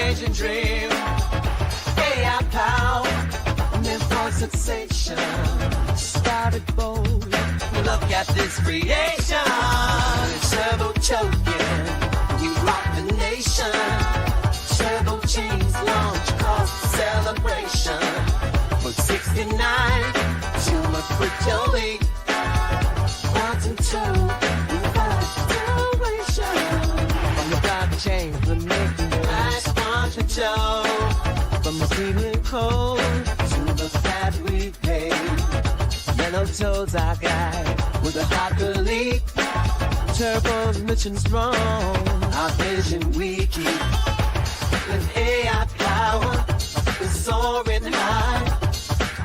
Asian dream. AI power, meant for sensation. Started bold. Look at this creation. Turbo choking, we rock the nation. Turbo chains launch, cause celebration. For 69, to a quick delete. Quantum 2, acceleration. From the blockchain, we're making ice quantum show. From the premium code to the fat we pay. Yellow toes our guide with a hot belief. Turbo mission strong. Our vision we keep. With AI power, we're soaring high.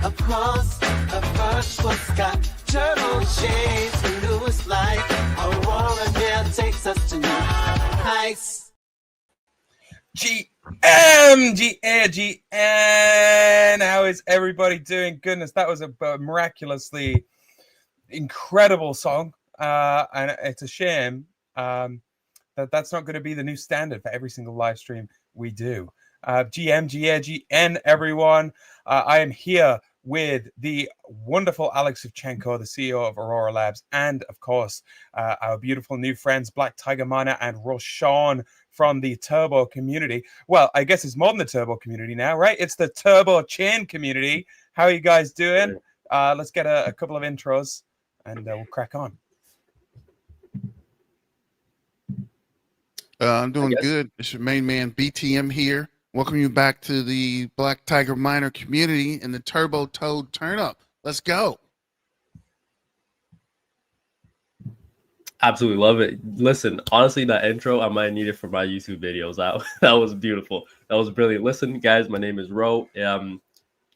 Across the virtual sky. Turbo chains, the newest light. Aurora now takes us to new heights. GN. How is everybody doing? Goodness, that was a miraculously incredible song. And it's a shame that's not going to be the new standard for every single live stream we do. GN, everyone. I am here with the wonderful Alex Savchenko, the CEO of Aurora Labs, and of course, our beautiful new friends, Black Tiger Miner and Roshan from the Turbo community. Well, I guess it's more than the Turbo community now, right? It's the Turbo Chain community. How are you guys doing? Let's get a couple of intros and we'll crack on. I'm doing good. It's your main man, BTM here. Welcome you back to the Black Tiger Miner community and the Turbo Toad Turn Up. Let's go. Absolutely love it. Listen, honestly, that intro, I might need it for my YouTube videos. That was beautiful. That was brilliant. Listen, guys, my name is Ro. Been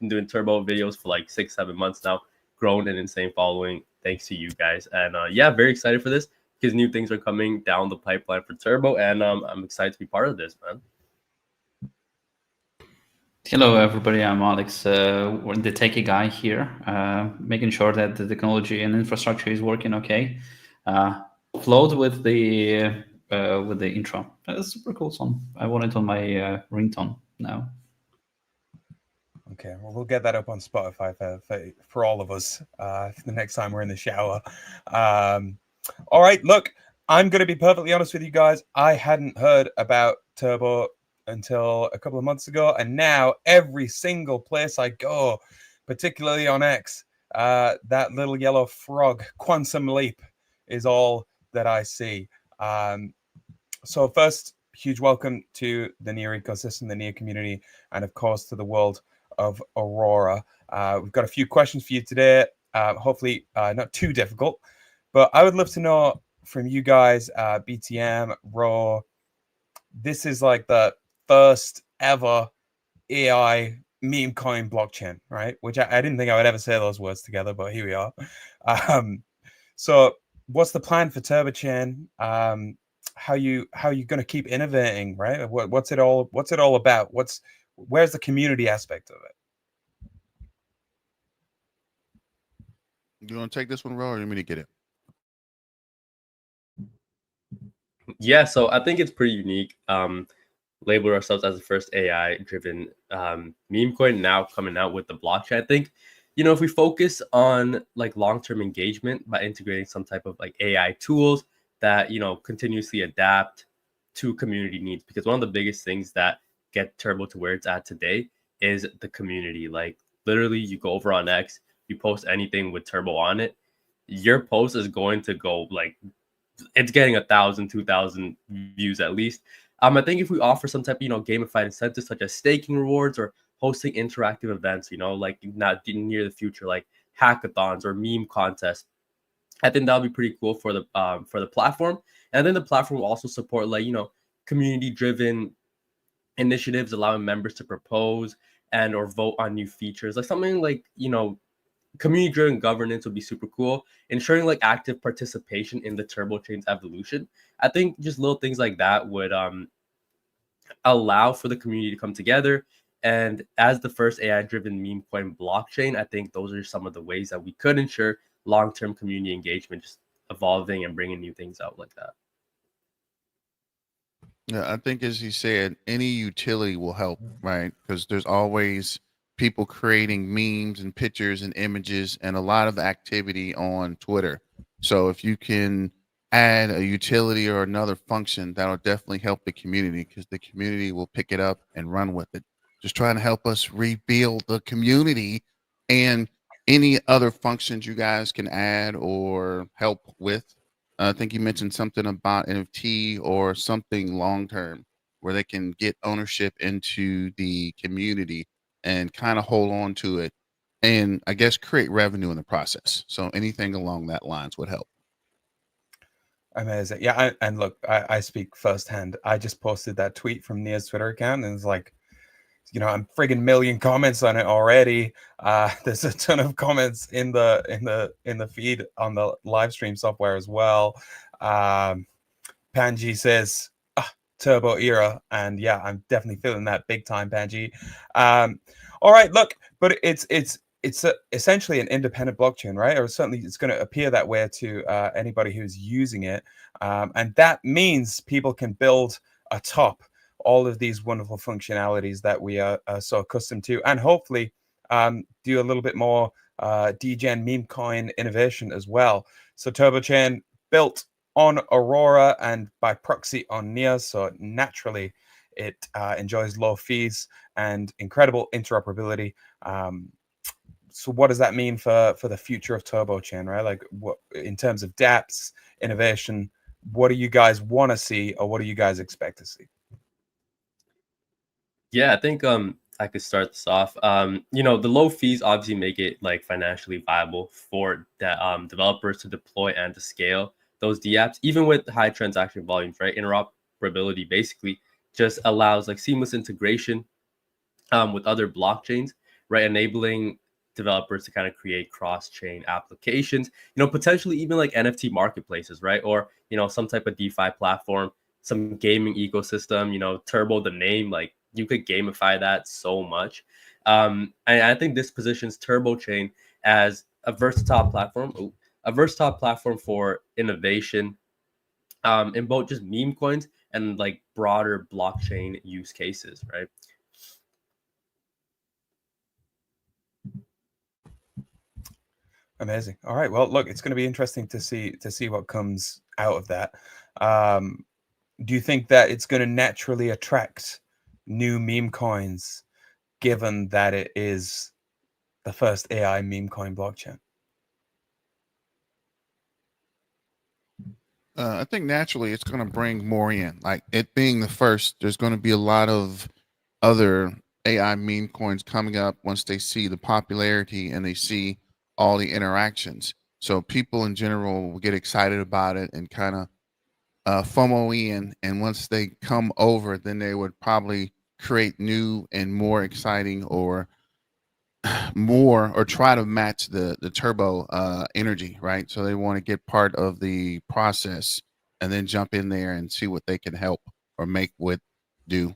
doing Turbo videos for like 6-7 months now. Grown an insane following thanks to you guys. And yeah, very excited for this because new things are coming down the pipeline for Turbo. And I'm excited to be part of this, man. Hello, everybody. I'm Alex, the techie guy here, making sure that the technology and infrastructure is working okay. Flowed with the intro. That's a super cool song. I want it on my ringtone now. Okay, well, we'll get that up on Spotify for all of us the next time we're in the shower. All right, look, I'm going to be perfectly honest with you guys. I hadn't heard about Turbo until a couple of months ago, and now every single place I go, particularly on X, that little yellow frog, Quantum Leap, is all that I see. So first, huge welcome to the NEAR ecosystem, the NEAR community, and of course to the world of Aurora. We've got a few questions for you today, hopefully not too difficult, but I would love to know from you guys, BTM, Ro, this is like the first ever AI Memecoin blockchain, right? Which I didn't think I would ever say those words together, but here we are. So what's the plan for Turbo Chain? How you going to keep innovating, right? What's it all about? Where's the community aspect of it? You want to take this one, Ro, or you want me to get it? Yeah, so I think it's pretty unique. Label ourselves as the first AI-driven meme coin, now coming out with the blockchain. I think, if we focus on like long-term engagement by integrating some type of like AI tools that, continuously adapt to community needs, because one of the biggest things that get Turbo to where it's at today is the community. Like literally you go over on X, you post anything with Turbo on it, your post is going to go like, it's getting 1,000, 2,000 views at least. I think if we offer some type of, gamified incentives such as staking rewards or hosting interactive events, like not near the future, like hackathons or meme contests, I think that'll be pretty cool for the platform. And then the platform will also support like, community-driven initiatives, allowing members to propose and or vote on new features, like something like, community-driven governance would be super cool, ensuring like active participation in the Turbo Chain's evolution. I think just little things like that would allow for the community to come together. And as the first AI-driven meme coin blockchain, I think those are some of the ways that we could ensure long-term community engagement, just evolving and bringing new things out like that. Yeah, I think as you said, any utility will help, right? Because there's always people creating memes and pictures and images and a lot of activity on Twitter. So if you can add a utility or another function, that'll definitely help the community because the community will pick it up and run with it. Just trying to help us rebuild the community and any other functions you guys can add or help with. I think you mentioned something about NFT or something long term where they can get ownership into the community and kind of hold on to it and I guess create revenue in the process. So anything along that lines would help. Amazing. Yeah, and look, I speak firsthand. I just posted that tweet from Nia's Twitter account, and it's like, I'm friggin' million comments on it already. There's a ton of comments in the feed on the live stream software as well. Panji says, Turbo era, and yeah, I'm definitely feeling that big time, Panji. All right, look, but it's essentially an independent blockchain, right? Or certainly it's going to appear that way to anybody who's using it, and that means people can build atop all of these wonderful functionalities that we are so accustomed to, and hopefully do a little bit more degen Memecoin innovation as well. So TurboChain built on Aurora and by proxy on Nia, so naturally it enjoys low fees and incredible interoperability. So what does that mean for the future of TurboChain, right? Like, what in terms of dApps, innovation, what do you guys want to see, or what do you guys expect to see? Yeah, I think I could start this off. The low fees obviously make it like financially viable for the developers to deploy and to scale those dApps, even with high transaction volumes, right? Interoperability basically just allows like seamless integration with other blockchains, right? Enabling developers to kind of create cross-chain applications, potentially even like NFT marketplaces, right? Or, some type of DeFi platform, some gaming ecosystem, Turbo, the name, like you could gamify that so much. And I think this positions TurboChain as a versatile platform, for innovation in both just meme coins and like broader blockchain use cases, right? Amazing. All right. Well, look, it's going to be interesting to see what comes out of that. Do you think that it's going to naturally attract new meme coins, given that it is the first AI meme coin blockchain? I think naturally it's going to bring more in. Like it being the first, there's going to be a lot of other AI meme coins coming up once they see the popularity and they see all the interactions. So people in general will get excited about it and kind of FOMO in. And once they come over, then they would probably create new and more exciting or more or try to match the turbo energy, right? So they want to get part of the process and then jump in there and see what they can help or make what do.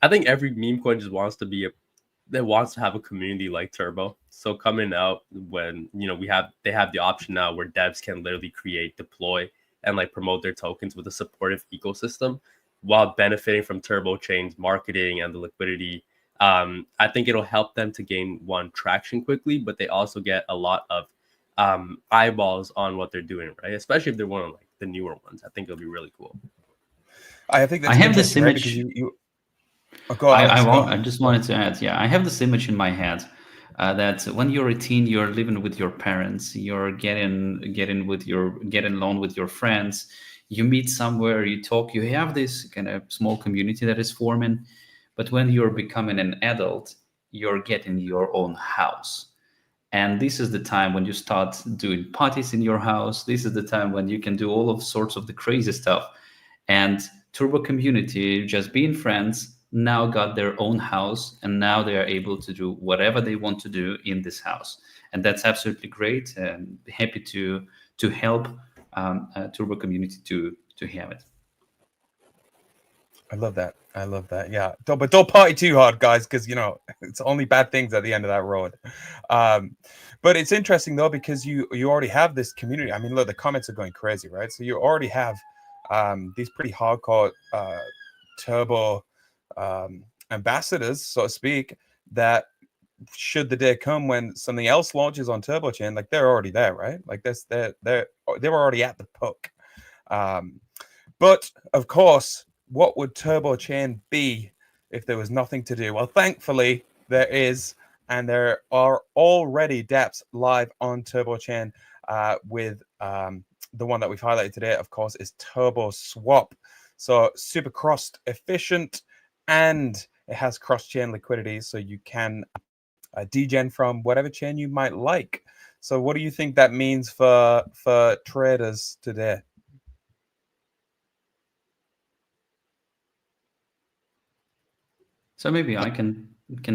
I think every meme coin just wants to have a community like Turbo. So coming out when they have the option now where devs can literally create, deploy, and like promote their tokens with a supportive ecosystem while benefiting from Turbo Chain's marketing and the liquidity. I think it'll help them to gain traction quickly, but they also get a lot of eyeballs on what they're doing, right? Especially if they're one of like the newer ones. I think it'll be really cool. I think that's I have this interesting, right? image. Because you go on, Alex, go on. I just wanted to add, yeah, I have this image in my head that when you're a teen, you're living with your parents, you're getting along with your friends, you meet somewhere, you talk, you have this kind of small community that is forming. But when you're becoming an adult, you're getting your own house. And this is the time when you start doing parties in your house. This is the time when you can do all of sorts of the crazy stuff. And Turbo community, just being friends, now got their own house, and now they are able to do whatever they want to do in this house. And that's absolutely great. And happy to help Turbo community to have it. I love that. I love that. Yeah. But don't party too hard, guys, because it's only bad things at the end of that road. But it's interesting though, because you already have this community. I mean, look, the comments are going crazy, right? So you already have these pretty hardcore turbo ambassadors, so to speak, that should the day come when something else launches on Turbo Chain, like they're already there, right? Like this, they were already at the puck. But of course, what would Turbo Chain be if there was nothing to do? Well, thankfully there is, and there are already dApps live on Turbo Chain with the one that we've highlighted today, of course, is Turbo Swap. So super cost efficient, and it has cross-chain liquidity, so you can degen from whatever chain you might like. So what do you think that means for traders today? So maybe I can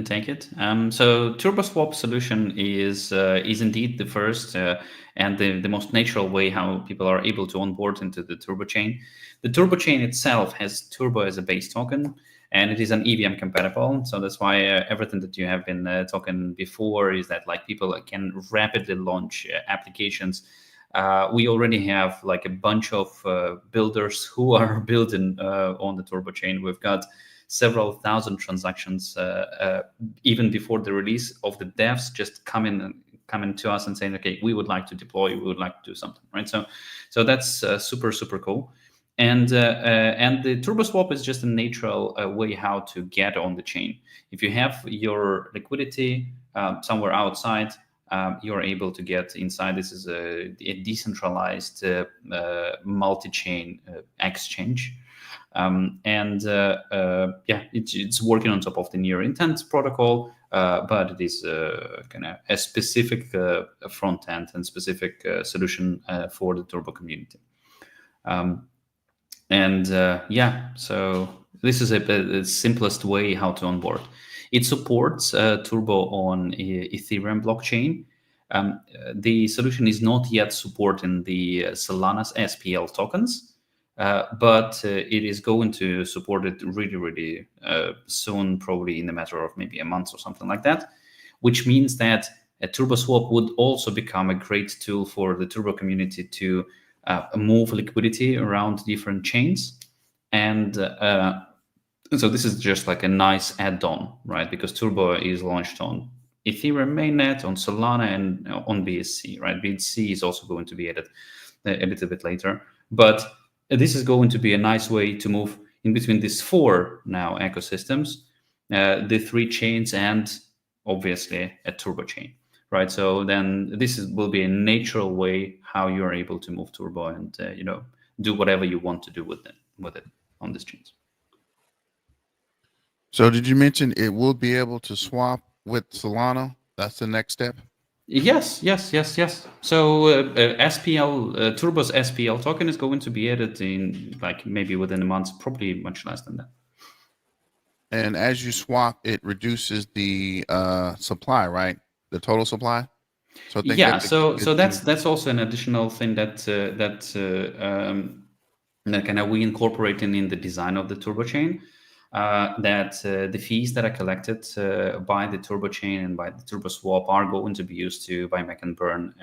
take it. So TurboSwap solution is indeed the first and the most natural way how people are able to onboard into the Turbo chain. The Turbo chain itself has Turbo as a base token, and it is an EVM compatible. So that's why everything that you have been talking before is that like people can rapidly launch applications. We already have like a bunch of builders who are building on the Turbo chain. We've got several thousand transactions even before the release of the devs just coming to us and saying, okay, we would like to deploy, we would like to do something, right? So that's super cool. And the TurboSwap is just a natural way how to get on the chain. If you have your liquidity somewhere outside, you're able to get inside. This is a decentralized multi-chain exchange. It's working on top of the near intent protocol, but it is kind of a specific front end and specific solution for the Turbo community. So this is the simplest way how to onboard. It supports Turbo on Ethereum blockchain. The solution is not yet supporting the Solana's SPL tokens, but it is going to support it really soon, probably in a matter of maybe a month or something like that, which means that a TurboSwap would also become a great tool for the Turbo community to move liquidity around different chains. And so this is just like a nice add-on, right? Because Turbo is launched on Ethereum mainnet, on Solana, and on BSC, right? BSC is also going to be added a little bit later. But this is going to be a nice way to move in between these four now ecosystems, the three chains, and obviously a Turbo chain, right? So then this will be a natural way how you're able to move Turbo and do whatever you want to do with it on these chains. So did you mention it will be able to swap with Solana? That's the next step? Yes. So SPL Turbo's SPL token is going to be added in like maybe within a month, probably much less than that. And as you swap, it reduces the supply, right? The total supply. So that's also an additional thing that kind of we incorporating in the design of the Turbo chain. That the fees that are collected by the Turbo chain and by the TurboSwap are going to be used to buy, make, and burn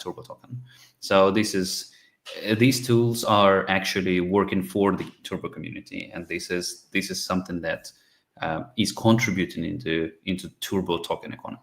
Turbo token. So these tools are actually working for the Turbo community, and this is something that is contributing into Turbo token economy.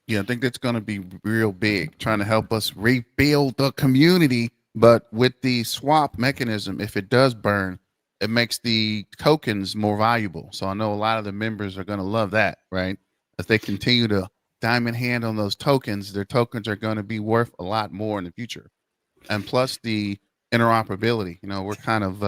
Yeah, I think that's going to be real big, trying to help us rebuild the community. But with the swap mechanism, if it does burn, it makes the tokens more valuable. So I know a lot of the members are going to love that, right? If they continue to diamond hand on those tokens, their tokens are going to be worth a lot more in the future. And plus the interoperability, we're kind of,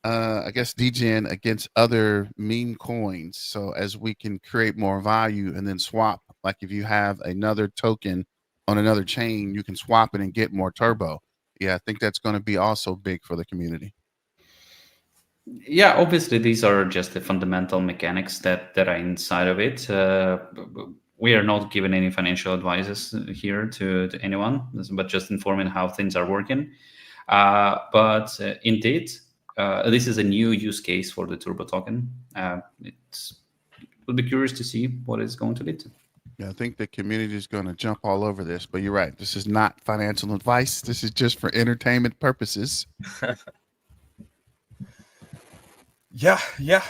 I guess, degen against other meme coins. So as we can create more value and then swap, like if you have another token on another chain, you can swap it and get more turbo. Yeah, I think that's going to be also big for the community. Yeah, obviously these are just the fundamental mechanics that are inside of it. We are not giving any financial advices here to anyone, but just informing how things are working. But indeed, this is a new use case for the Turbo token. We'll be curious to see what it's going to lead to. Yeah, I think the community is going to jump all over this, but you're right. This is not financial advice. This is just for entertainment purposes. Yeah,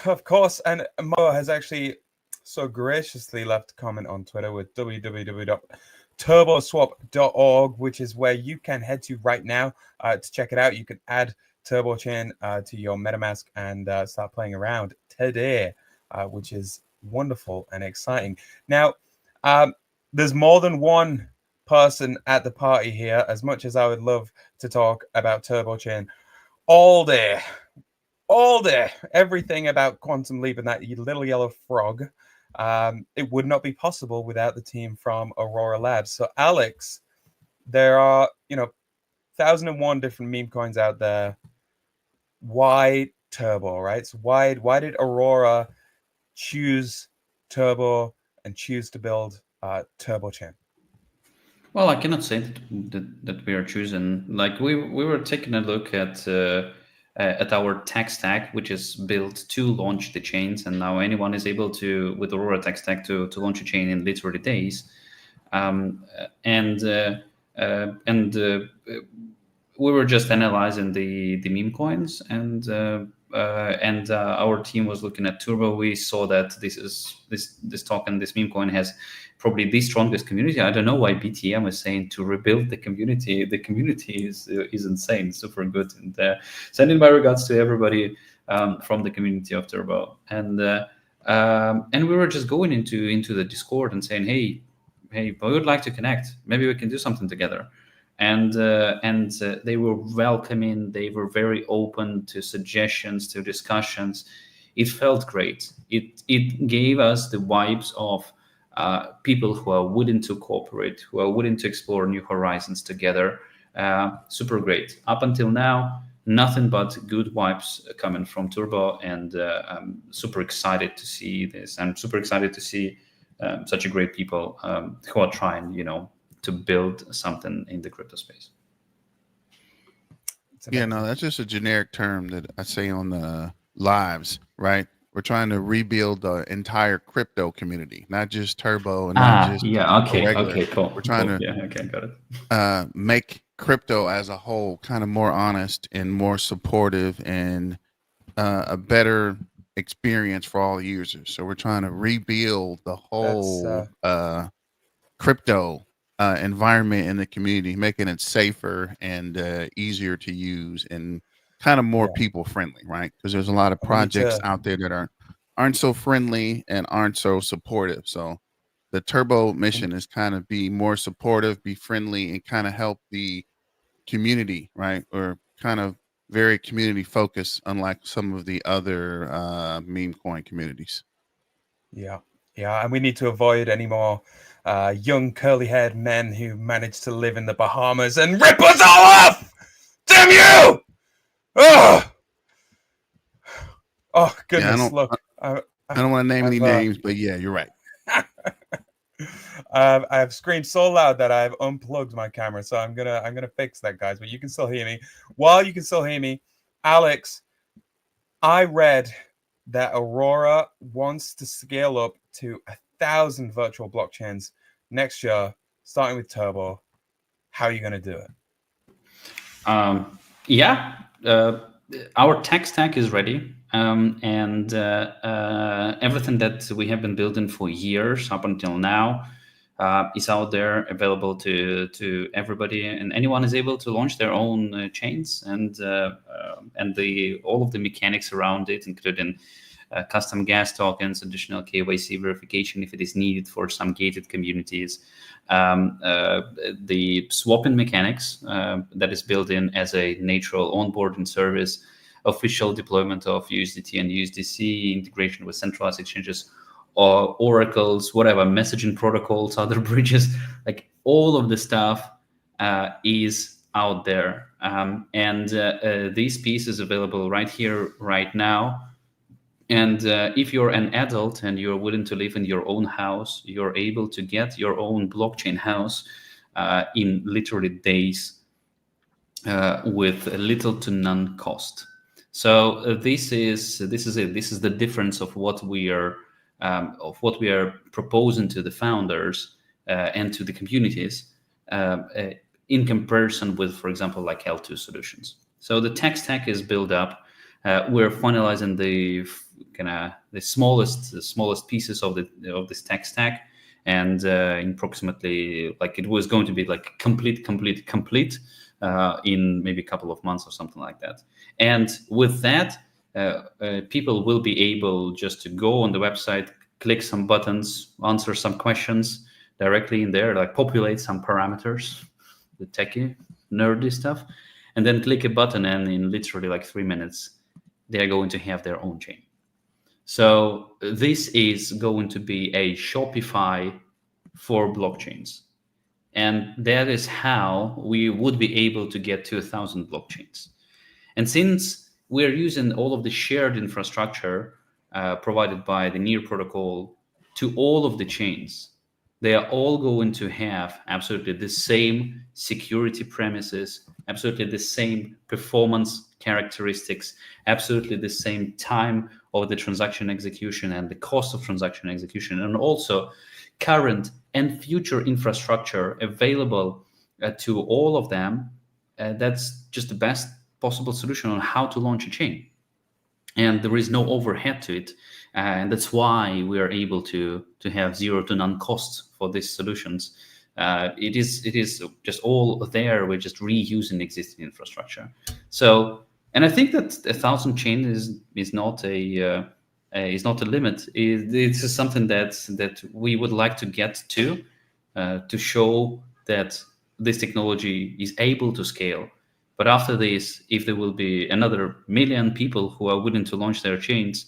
of course. And Mo has actually so graciously left a comment on Twitter with www.turboswap.org, which is where you can head to right now to check it out. You can add TurboChain to your MetaMask and start playing around today, which is wonderful and exciting. Now, there's more than one person at the party here, as much as I would love to talk about TurboChain all day, everything about Quantum Leap and that little yellow frog. It would not be possible without the team from Aurora Labs. So, Alex, there are 1,001 different meme coins out there. Why Turbo, right? So why did Aurora choose Turbo and choose to build TurboChain? Well, I cannot say that we are choosing. Like we were taking a look at our tech stack, which is built to launch the chains, and now anyone is able to, with Aurora tech stack, to launch a chain in literally days. And we were just analyzing the meme coins, and our team was looking at Turbo. We saw that this token, this meme coin, has probably the strongest community. I don't know why BTM is saying to rebuild the community. The community is insane, super good. And sending my regards to everybody from the community of Turbo. And we were just going into the Discord and saying, hey, we would like to connect. Maybe we can do something together. And they were welcoming. They were very open to suggestions, to discussions. It felt great. It gave us the vibes of people who are willing to cooperate, who are willing to explore new horizons together. Super great. Up until now, nothing but good vibes coming from Turbo, and I'm super excited to see this. I'm super excited to see such a great people who are trying, to build something in the crypto space. Yeah, no, that's just a generic term that I say on the lives, right? We're trying to rebuild the entire crypto community, not just Turbo and not just regular. Okay, cool. We're trying to got it. Make crypto as a whole kind of more honest and more supportive and a better experience for all users. So we're trying to rebuild the whole crypto environment in the community, making it safer and easier to use and kind of more people friendly, right? Because there's a lot of projects out there that aren't so friendly and aren't so supportive. So the Turbo mission is kind of be more supportive, be friendly, and kind of help the community, right? Or kind of very community focused, unlike some of the other meme coin communities. Yeah, and we need to avoid any more young curly-haired men who manage to live in the Bahamas and rip us all off. Damn you! Oh goodness! Yeah, Look, I don't want to name any names, but yeah, you're right. I have screamed so loud that I've unplugged my camera, so I'm gonna fix that, guys. But you can still hear me. While you can still hear me, Alex, I read that Aurora wants to scale up to 1,000 virtual blockchains next year, starting with Turbo. How are you going to do it? Our tech stack is ready, and everything that we have been building for years up until now is out there, available to everybody, and anyone is able to launch their own chains, and all of the mechanics around it, including custom gas tokens, additional KYC verification if it is needed for some gated communities, the swapping mechanics that is built in as a natural onboarding service, official deployment of USDT and USDC, integration with centralized exchanges or oracles, whatever, messaging protocols, other bridges, like all of the stuff is out there. And this piece is available right here, right now. And if you're an adult and you're willing to live in your own house, you're able to get your own blockchain house in literally days with little to none cost. So this is it. This is the difference of what we are of what we are proposing to the founders and to the communities in comparison with, for example, like L2 solutions. So the tech stack is built up. We're finalizing the smallest pieces of this tech stack, and in approximately, like, it was going to be like complete in maybe a couple of months or something like that. And with that, people will be able just to go on the website, click some buttons, answer some questions directly in there, like populate some parameters, the techie, nerdy stuff, and then click a button, and in literally like 3 minutes, they're going to have their own chain. So this is going to be a Shopify for blockchains. And that is how we would be able to get to 1,000 blockchains. And since we're using all of the shared infrastructure provided by the NEAR protocol to all of the chains, they are all going to have absolutely the same security premises, absolutely the same performance characteristics, absolutely the same time of the transaction execution and the cost of transaction execution, and also current and future infrastructure available to all of them. That's just the best possible solution on how to launch a chain. And there is no overhead to it. And that's why we are able to have zero to none costs for these solutions. It is just all there. We're just reusing existing infrastructure. So, and I think that 1,000 chain is not a limit. It's something that we would like to get to show that this technology is able to scale. But after this, if there will be another million people who are willing to launch their chains,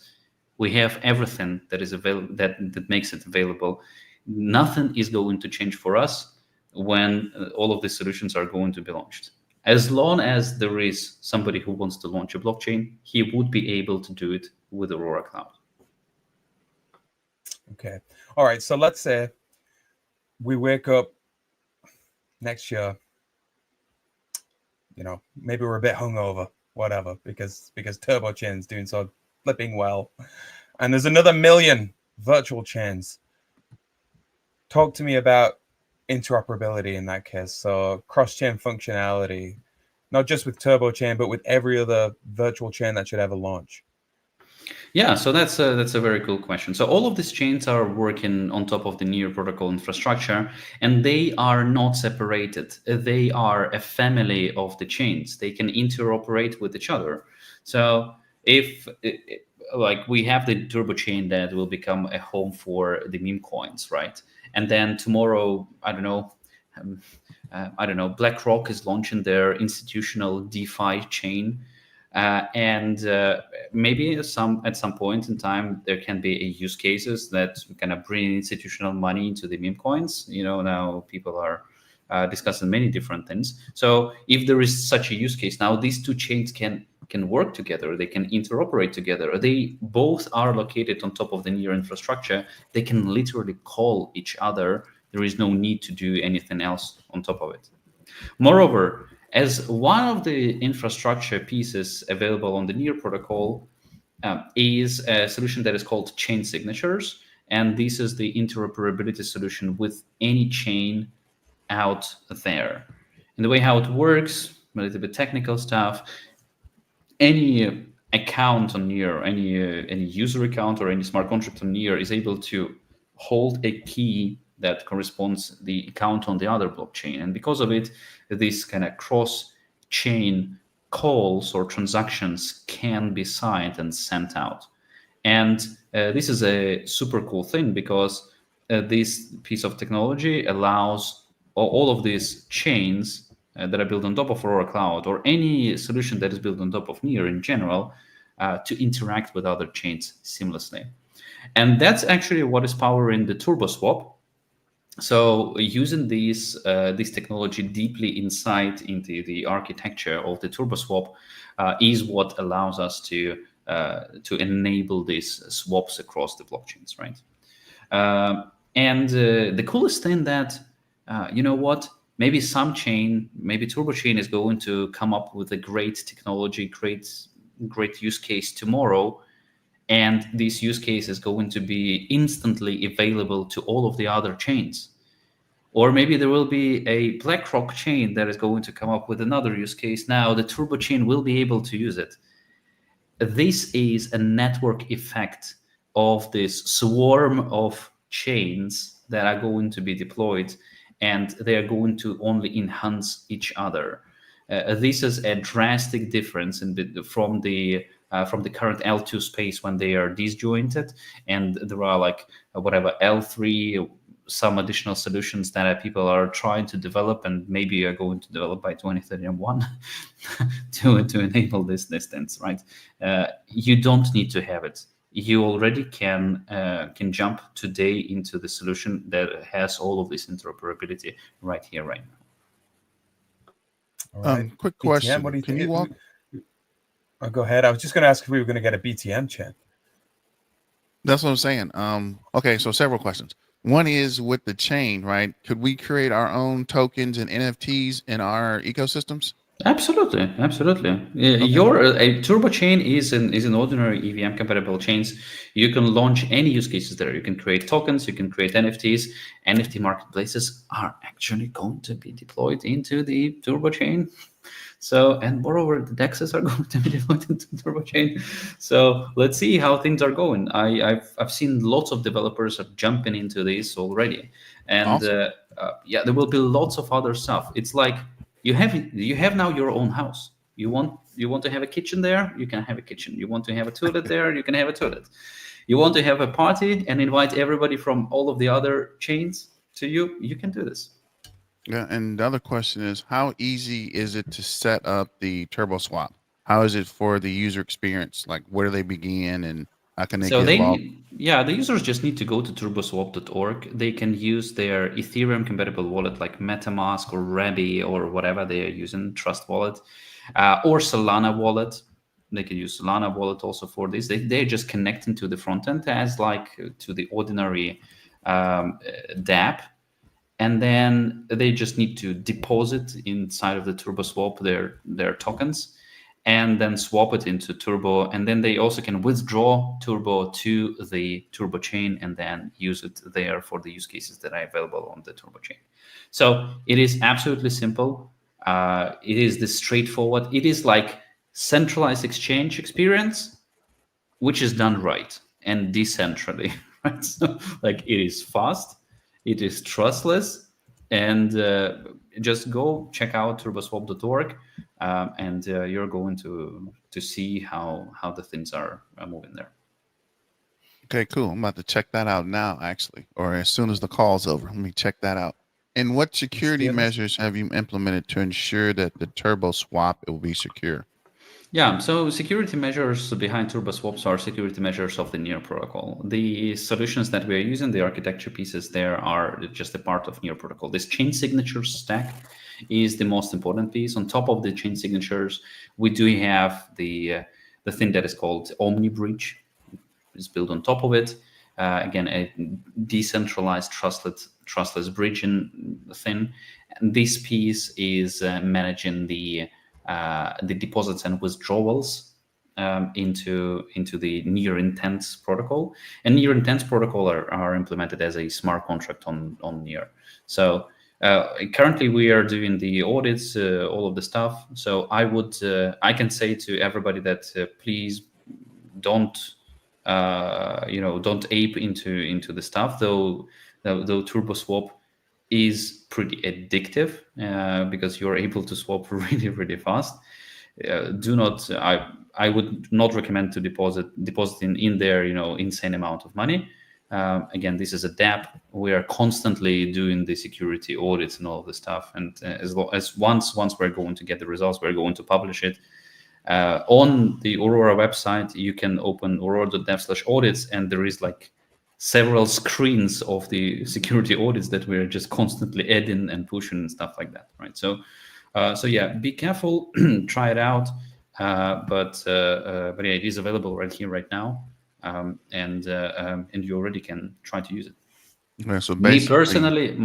we have everything that is available, that makes it available. Nothing is going to change for us when all of these solutions are going to be launched. As long as there is somebody who wants to launch a blockchain, he would be able to do it with Aurora Cloud. Okay. All right. So let's say we wake up next year, maybe we're a bit hungover, whatever, because Turbo Chain's doing so flipping well. And there's another million virtual chains. Talk to me about interoperability in that case. So cross-chain functionality, not just with Turbo Chain, but with every other virtual chain that should ever launch. Yeah, so that's a very cool question. So all of these chains are working on top of the NEAR protocol infrastructure, and they are not separated. They are a family of the chains. They can interoperate with each other. So if like we have the Turbo chain that will become a home for the meme coins, right? And then tomorrow, I don't know, BlackRock is launching their institutional DeFi chain. And maybe at some point in time, there can be a use cases that kind of bring institutional money into the meme coins. Now people are discussing many different things. So if there is such a use case, now these two chains can work together. They can interoperate together. They both are located on top of the NEAR infrastructure. They can literally call each other. There is no need to do anything else on top of it. Moreover, as one of the infrastructure pieces available on the NEAR protocol is a solution that is called chain signatures. And this is the interoperability solution with any chain out there. And the way how it works, a little bit technical stuff, any account on NEAR, any user account or any smart contract on NEAR is able to hold a key that corresponds the account on the other blockchain. And because of it, these kind of cross-chain calls or transactions can be signed and sent out. And this is a super cool thing because this piece of technology allows all of these chains that are built on top of Aurora Cloud or any solution that is built on top of NEAR in general to interact with other chains seamlessly. And that's actually what is powering the TurboSwap. So using this technology deeply inside into the architecture of the TurboSwap is what allows us to enable these swaps across the blockchains, right? And the coolest thing that maybe maybe Turbo Chain is going to come up with a great technology, great use case tomorrow, and this use case is going to be instantly available to all of the other chains. Or maybe there will be a BlackRock chain that is going to come up with another use case. Now the Turbo chain will be able to use it. This is a network effect of this swarm of chains that are going to be deployed, and they are going to only enhance each other. This is a drastic difference from the current L2 space when they are disjointed, and there are like whatever L3, some additional solutions that people are trying to develop and maybe are going to develop by 2031 to enable this distance, right? You don't need to have it. You already can jump today into the solution that has all of this interoperability right here, right now. All right. Quick BTM, question. what do you Can think? you walk? Oh, go ahead. I was just going to ask if we were going to get a BTM chain. That's what I'm saying. Okay, so several questions. One is with the chain, right? Could we create our own tokens and NFTs in our ecosystems? Absolutely. A turbo chain is an ordinary EVM compatible chains. You can launch any use cases there. You can create tokens, you can create NFTs. NFT marketplaces are actually going to be deployed into the turbo chain. So, and moreover, the DEXs are going to be deployed into the turbo chain. So let's see how things are going. I've seen lots of developers are jumping into this already, and Awesome. there will be lots of other stuff. It's like you have now your own house. You want to have a kitchen there, you can have a kitchen. You want to have a toilet there, you can have a toilet. You want to have a party and invite everybody from all of the other chains to you, you can do this. Yeah, and the other question is, how easy is it to set up the turbo swap? How is it for the user experience? Like, where do they begin, and how can they So get involved? the users just need to go to turboswap.org. They can use their Ethereum compatible wallet like MetaMask or Rabby or whatever they are using, Trust Wallet, or Solana wallet. They can use Solana wallet also for this. They're just connecting to the front end as like to the ordinary dApp. And then they just need to deposit inside of the TurboSwap their tokens, and then swap it into Turbo. And then they also can withdraw Turbo to the Turbo chain and then use it there for the use cases that are available on the Turbo chain. So it is absolutely simple. It is this straightforward. It is like centralized exchange experience, which is done right and decentrally, right? So like it is fast, it is trustless, and just go check out turboswap.org, and you're going to see how the things are moving there. Okay, cool. I'm about to check that out now, actually, or as soon as the call's over. Let me check that out. And what security measures have you implemented to ensure that the turbo swap will be secure? Yeah, so security measures behind turbo swaps are security measures of the Near protocol. The solutions that we are using, the architecture pieces there, are just a part of Near protocol. This chain signature stack is the most important piece. On top of the chain signatures, we do have the thing that is called Omni Bridge. It's built on top of it. Again, a decentralized trustless bridging thing. And this piece is managing the deposits and withdrawals into the near intents protocol. And near intents protocol are implemented as a smart contract on Near. So currently we are doing the audits, all of the stuff. So I can say to everybody that please don't don't ape into the stuff, though TurboSwap is pretty addictive because you're able to swap really fast. I would not recommend to depositing in there insane amount of money. Again, this is a dApp. We are constantly doing the security audits and all of the stuff, and as once we're going to get the results, we're going to publish it. On the Aurora website, you can open aurora.dev/audits, and there is like several screens of the security audits that we're just constantly adding and pushing and stuff like that, right? So yeah, be careful, try it out, but yeah, it is available right here, right now, and you already can try to use it. Yeah, so me personally,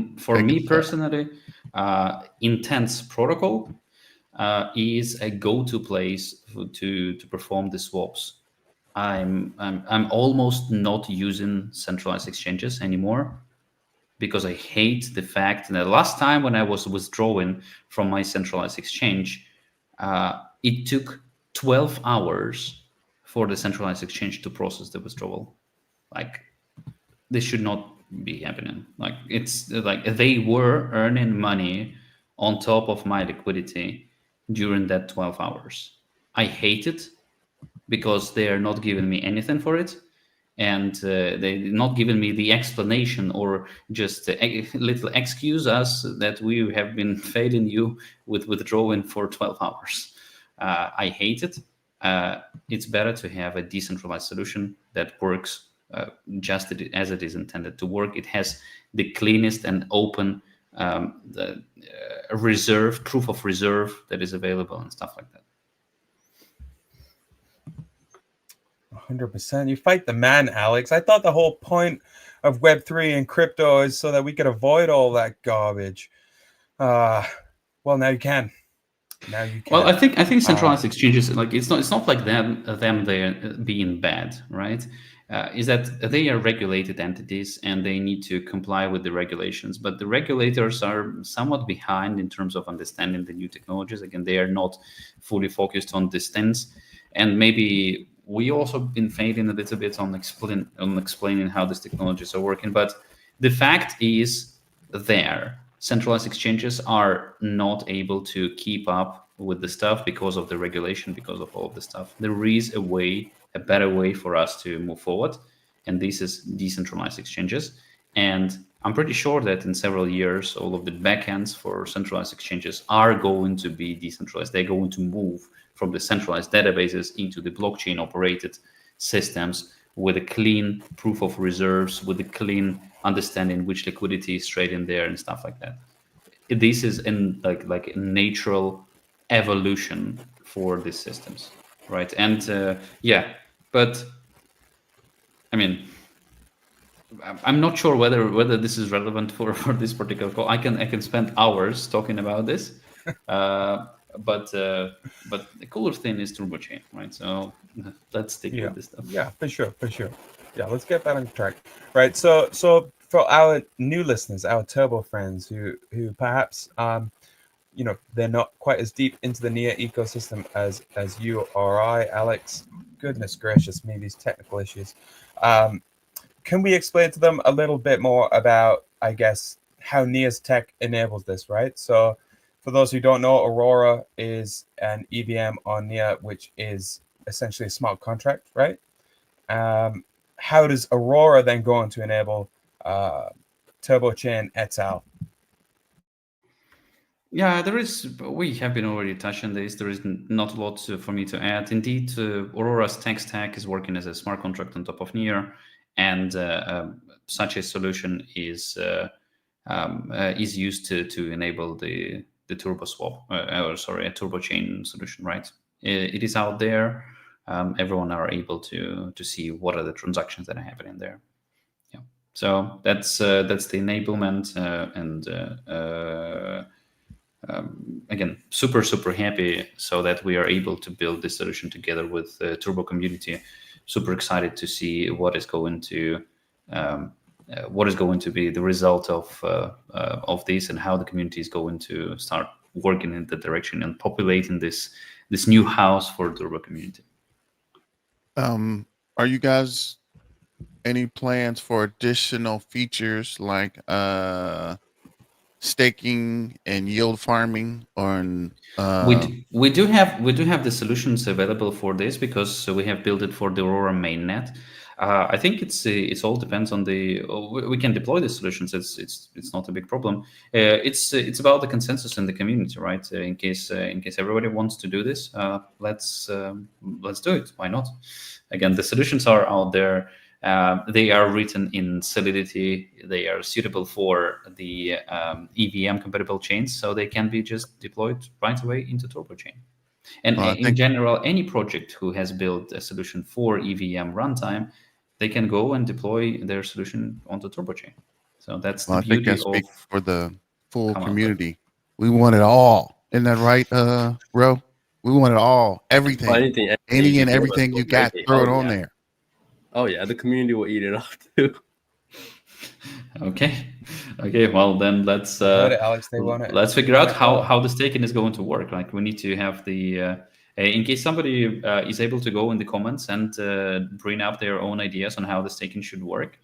Intense Protocol is a go-to place to perform the swaps. I'm almost not using centralized exchanges anymore, because I hate the fact that the last time when I was withdrawing from my centralized exchange, it took 12 hours for the centralized exchange to process the withdrawal. Like, this should not be happening. Like, it's like they were earning money on top of my liquidity during that 12 hours. I hate it because they are not giving me anything for it, and they not giving me the explanation, or just a little excuse us that we have been failing you with withdrawing for 12 hours. I hate it. It's better to have a decentralized solution that works just as it is intended to work. It has the cleanest and open reserve, proof of reserve that is available and stuff like that. 100%. You fight the man, Alex. I thought the whole point of Web3 and crypto is so that we could avoid all that garbage. Well, now you can. Now you can. Well, I think centralized exchanges, like, it's not like them they're being bad, right? Is that they are regulated entities and they need to comply with the regulations, but the regulators are somewhat behind in terms of understanding the new technologies. Again, they are not fully focused on these things, and maybe we also been failing a little bit on explaining how these technologies are working. But the fact is, centralized exchanges are not able to keep up with the stuff because of the regulation, because of all of the stuff. There is a better way for us to move forward, and this is decentralized exchanges. And I'm pretty sure that in several years, all of the backends for centralized exchanges are going to be decentralized. They're going to move from the centralized databases into the blockchain operated systems with a clean proof of reserves, with a clean understanding which liquidity is straight in there and stuff like that. This is in like a natural evolution for these systems, right? And but I mean, I'm not sure whether this is relevant for this particular call. I can spend hours talking about this, but the cooler thing is turbo chain, right? So let's stick with this stuff. Yeah, for sure. Yeah, let's get that on track, right? So for our new listeners, our turbo friends who perhaps they're not quite as deep into the NIA ecosystem as you or I, Alex. Goodness gracious me, these technical issues. Can we explain to them a little bit more about, I guess, how NIA's tech enables this, right? So for those who don't know, Aurora is an EVM on NIA, which is essentially a smart contract, right? How does Aurora then go on to enable Turbo Chain et al.? Yeah, we have been already touching this. There is not a lot for me to add. Indeed, Aurora's tech stack is working as a smart contract on top of NIA, and such a solution is used to enable the turbo swap, a turbo chain solution, right? It is out there. Everyone are able to see what are the transactions that are happening there. Yeah, so that's the enablement, and again, super happy so that we are able to build this solution together with the turbo community. Super excited to see what is going to be the result of this, and how the community is going to start working in that direction and populating this new house for the turbo community. Are you guys any plans for additional features like staking and yield farming, or we do have the solutions available for this, because we have built it for the Aurora mainnet. I think it's all depends on we can deploy the solutions. It's not a big problem. It's about the consensus in the community, right? In case everybody wants to do this, let's do it. Why not? Again, the solutions are out there. They are written in Solidity. They are suitable for the EVM compatible chains, so they can be just deployed right away into Turbo Chain. And in general, any project who has built a solution for EVM runtime, they can go and deploy their solution onto Turbo Chain. So that's the beauty of for the full community. We want it all. Isn't that right, Ro? We want it all, everything, Well, anything any and give us, everything we'll you got, take it. throw it Oh, on yeah. there. Oh yeah, the community will eat it up too. Okay. Okay. Well, then Heard it, Alex. They want it. let's figure Want out it all. how the staking is going to work. Like we need to have the in case somebody is able to go in the comments and bring up their own ideas on how the staking should work,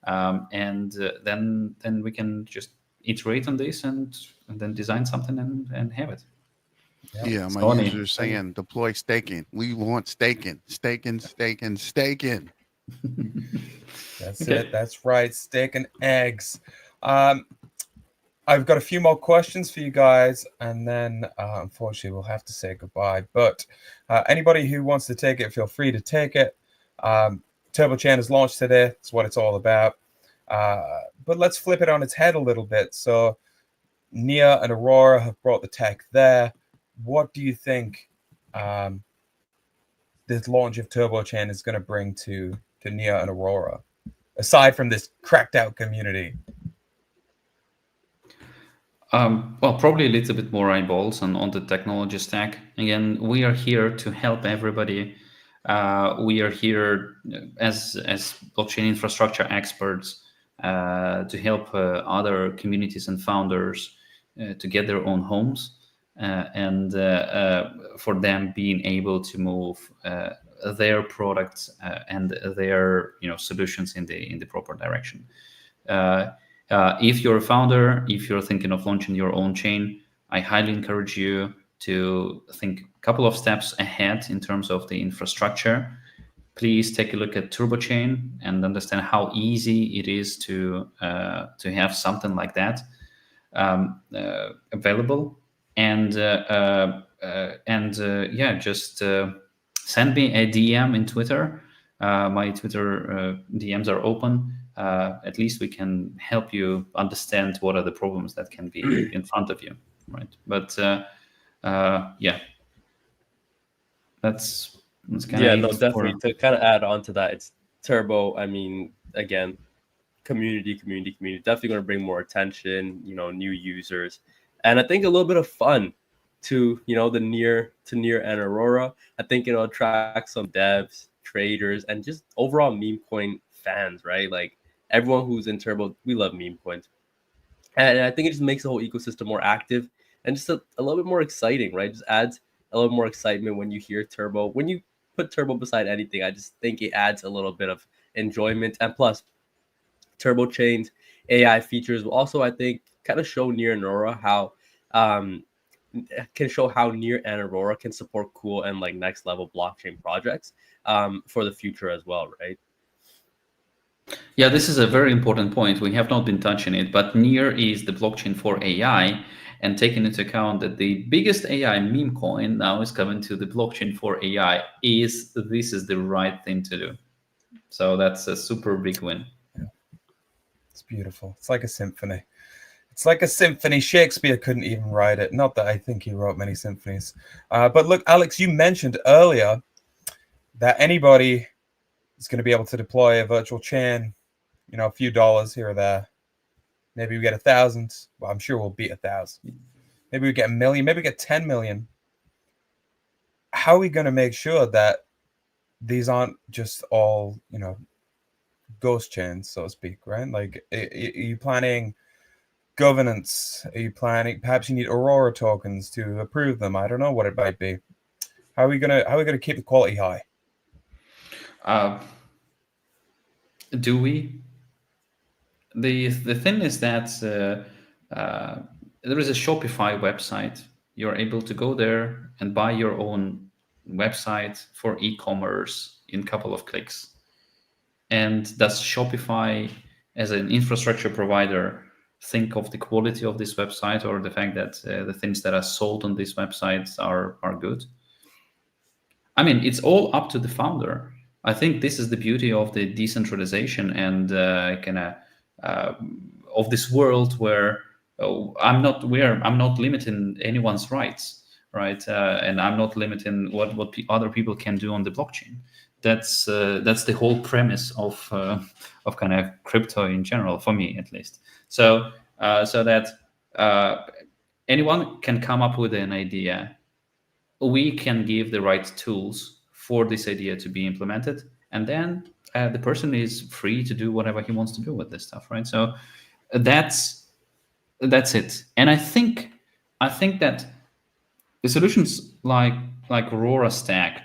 and then we can just iterate on this and then design something and have it. Yeah, my Sony. users are saying deploy staking. We want staking, staking, staking, staking. That's Okay. it. That's right. Steak and eggs. I've got a few more questions for you guys, and then unfortunately we'll have to say goodbye. But anybody who wants to take it, feel free to take it. TurboChain has launched today. That's what it's all about. But let's flip it on its head a little bit. So Nia and Aurora have brought the tech there. What do you think the launch of TurboChain is going to bring to Nia and Aurora, aside from this cracked out community? Well, probably a little bit more eyeballs on the technology stack. Again, we are here to help everybody. We are here as blockchain infrastructure experts to help other communities and founders to get their own homes and for them being able to move their products and their solutions in the proper direction. If you're a founder, if you're thinking of launching your own chain, I highly encourage you to think a couple of steps ahead in terms of the infrastructure. Please take a look at TurboChain and understand how easy it is to have something like that available. And just send me a DM in Twitter. My Twitter DMs are open. At least we can help you understand what are the problems that can be in front of you, right? But that's kind Yeah, of no, definitely. To kind of add on to that, it's Turbo. I mean, again, community. Definitely going to bring more attention. New users, and I think a little bit of fun to the Near and Aurora. I think it'll attract some devs, traders, and just overall meme coin fans, right? Like everyone who's in Turbo, we love meme coins. And I think it just makes the whole ecosystem more active and just a little bit more exciting, right? Just adds a little more excitement when you hear Turbo. When you put Turbo beside anything, I just think it adds a little bit of enjoyment. And plus, Turbo Chain's AI features will also, I think, kind of show Near and Aurora how Near and Aurora can support cool and like next level blockchain projects for the future as well, right? Yeah, this is a very important point. We have not been touching it, but Near is the blockchain for AI, and taking into account that the biggest AI meme coin now is coming to the blockchain for AI, this is the right thing to do. So that's a super big win. Yeah. It's beautiful. It's like a symphony. It's like a symphony. Shakespeare couldn't even write it. Not that I think he wrote many symphonies. But look, Alex, you mentioned earlier that anybody is going to be able to deploy a virtual chain, a few dollars here or there. Maybe we get 1,000. Well, I'm sure we'll beat 1,000. Maybe we get 1 million. Maybe we get 10 million. How are we going to make sure that these aren't just all, ghost chains, so to speak, right? Like, are you planning governance? Are you planning? Perhaps you need Aurora tokens to approve them. I don't know what it might be. How are we gonna keep the quality high? Do we? The thing is that there is a Shopify website. You're able to go there and buy your own website for e-commerce in a couple of clicks. And does Shopify, as an infrastructure provider, think of the quality of this website or the fact that the things that are sold on these websites are good? I mean, it's all up to the founder. I think this is the beauty of the decentralization and of this world where I'm not limiting anyone's rights, right? And I'm not limiting what other people can do on the blockchain. That's the whole premise of kind of crypto in general, for me at least. So that anyone can come up with an idea, we can give the right tools for this idea to be implemented, and then the person is free to do whatever he wants to do with this stuff, right? So that's it. And I think that the solutions like Aurora Stack,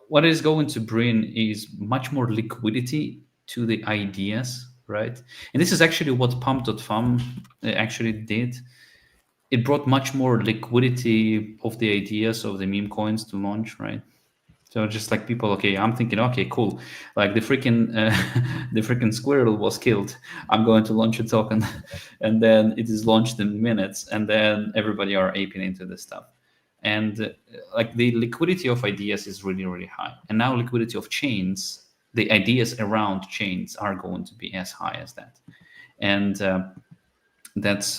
what it's going to bring is much more liquidity to the ideas, right? And this is actually what Pump.fun actually did. It brought much more liquidity of the ideas of the meme coins to launch, right? So just like people, okay, I'm thinking, okay, cool. Like the freaking the freaking squirrel was killed. I'm going to launch a token, and then it is launched in minutes, and then everybody are aping into this stuff. And like the liquidity of ideas is really, really high. And now liquidity of chains, the ideas around chains are going to be as high as that. And that's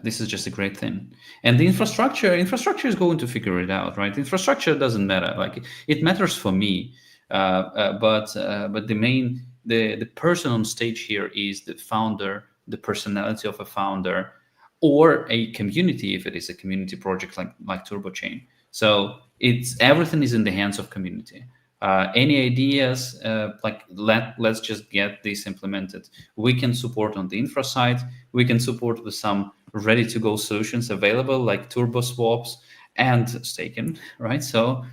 this is just a great thing. And the infrastructure is going to figure it out, right? Infrastructure doesn't matter. Like it matters for me, but the person on stage here is the founder, the personality of a founder, or a community if it is a community project like TurboChain. So it's everything is in the hands of community. Any ideas, let's just get this implemented. We can support on the infra side. We can support with some ready-to-go solutions available like turbo swaps and staking, right? So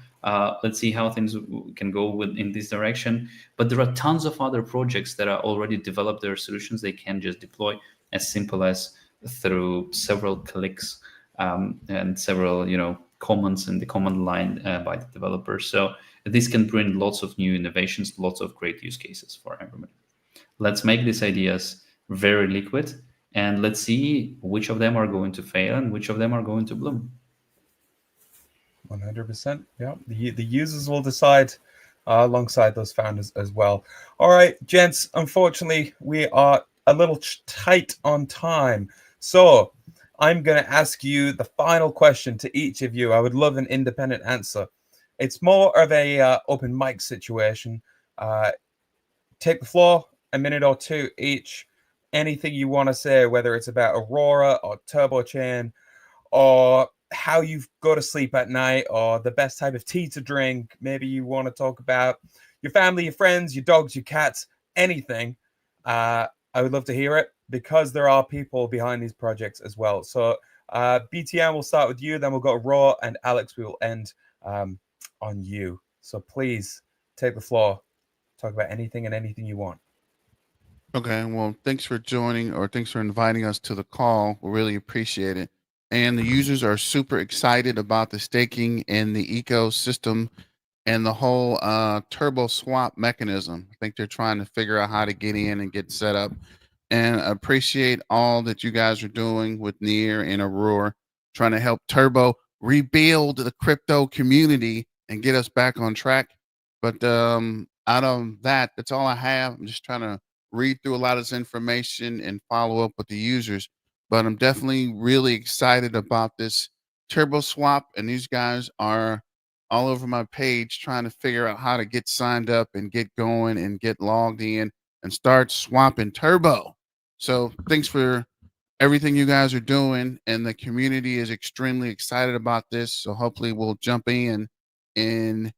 let's see how things can go in this direction. But there are tons of other projects that are already developed their solutions. They can just deploy as simple as through several clicks and several comments in the command line by the developers. So this can bring lots of new innovations, lots of great use cases for everybody. Let's make these ideas very liquid, and let's see which of them are going to fail and which of them are going to bloom. 100%. Yeah, the users will decide alongside those founders as well. All right, gents, unfortunately, we are a little tight on time. So I'm going to ask you the final question to each of you. I would love an independent answer. It's more of a open mic situation. Take the floor, a minute or two each. Anything you want to say, whether it's about Aurora or TurboChain, or how you go to sleep at night, or the best type of tea to drink. Maybe you want to talk about your family, your friends, your dogs, your cats, anything. I would love to hear it, because there are people behind these projects as well. So BTM, we'll start with you, then we'll go to Raw, and Alex, we will end on you. So please take the floor. Talk about anything and anything you want. Okay, well, thanks for joining, or thanks for inviting us to the call. We really appreciate it. And the users are super excited about the staking and the ecosystem and the whole turbo swap mechanism. I think they're trying to figure out how to get in and get set up. And I appreciate all that you guys are doing with Near and Aurora, trying to help Turbo rebuild the crypto community and get us back on track. But out of that, that's all I have. I'm just trying to read through a lot of this information and follow up with the users. But I'm definitely really excited about this turbo swap, and these guys are all over my page trying to figure out how to get signed up and get going and get logged in and start swapping turbo. So thanks for everything you guys are doing, and the community is extremely excited about this. So hopefully we'll jump in and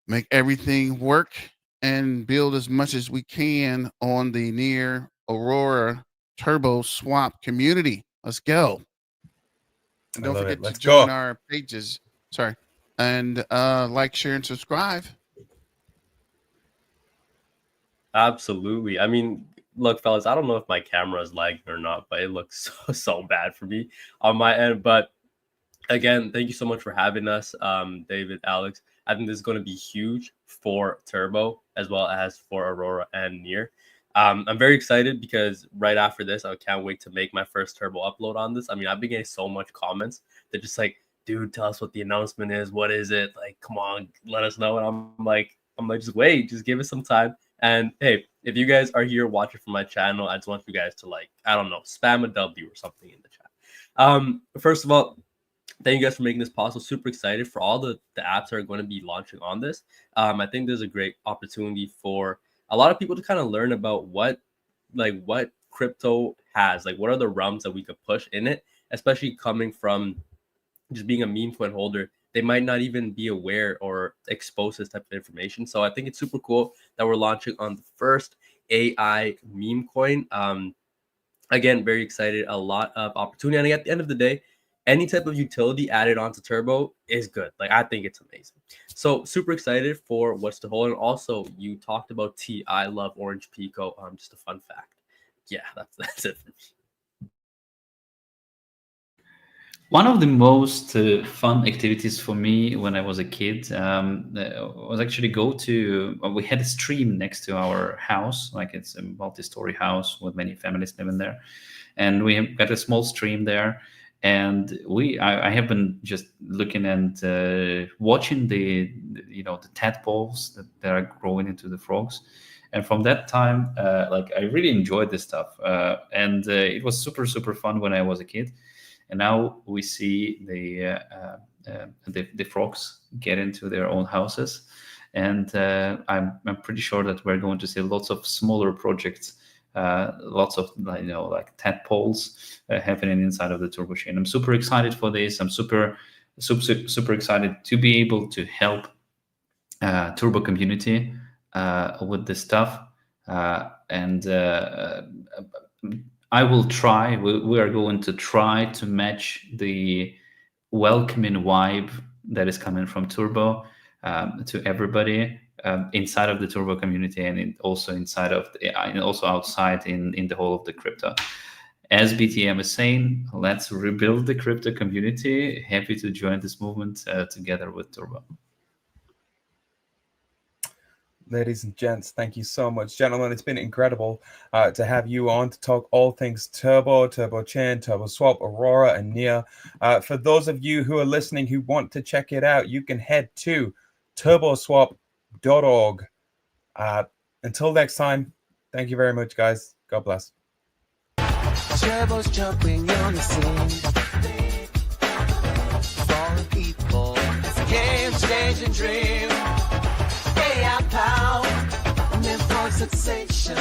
make everything work and build as much as we can on the Near Aurora turbo swap community. Let's go. And don't forget to join our pages. Sorry. And like, share, and subscribe. Absolutely. I mean, look, fellas, I don't know if my camera is lagging or not, but it looks so bad for me on my end. But again, thank you so much for having us, David, Alex. I think this is going to be huge for Turbo as well as for Aurora and Near. I'm very excited because right after this, I can't wait to make my first Turbo upload on this. I mean, I've been getting so much comments that just like, dude, tell us what the announcement is. What is it? Like, come on, let us know. And I'm like, just wait, just give us some time. And hey, if you guys are here watching from my channel, I just want you guys to, like, I don't know, spam a W or something in the chat. First of all, thank you guys for making this possible. Super excited for all the apps that are going to be launching on this. I think there's a great opportunity for a lot of people to kind of learn about what crypto has, like what are the realms that we could push in it, especially coming from just being a meme coin holder. they might not even be aware or exposed to this type of information. So I think it's super cool that we're launching on the first AI meme coin. Again, very excited, a lot of opportunity. And at the end of the day, any type of utility added onto Turbo is good. Like, I think it's amazing. So super excited for what's to hold. And also, you talked about tea. I love Orange Pico. Just a fun fact. Yeah, that's it for me. One of the most fun activities for me when I was a kid was actually we had a stream next to our house, like it's a multi-story house with many families living there. And we have got a small stream there. And I have been just looking and watching the tadpoles that are growing into the frogs. And from that time, like I really enjoyed this stuff. And it was super, super fun when I was a kid. And now we see the frogs get into their own houses, and I'm pretty sure that we're going to see lots of smaller projects, lots of like tadpoles happening inside of the Turbo chain. I'm super excited for this. I'm super excited to be able to help Turbo community with this stuff, and I will try. We are going to try to match the welcoming vibe that is coming from Turbo to everybody inside of the Turbo community, and also inside of and also outside in the whole of the crypto. As BTM is saying, let's rebuild the crypto community. Happy to join this movement together with Turbo. Ladies and gents, thank you so much. Gentlemen, it's been incredible to have you on to talk all things Turbo, Turbo Chain, Turbo Swap, Aurora, and Nia. For those of you who are listening who want to check it out, you can head to turboswap.org. Until next time, thank you very much, guys. God bless. Turbo's jumping on the scene. Fallen people, it's a game-changing dream. AI power, meant for sensation.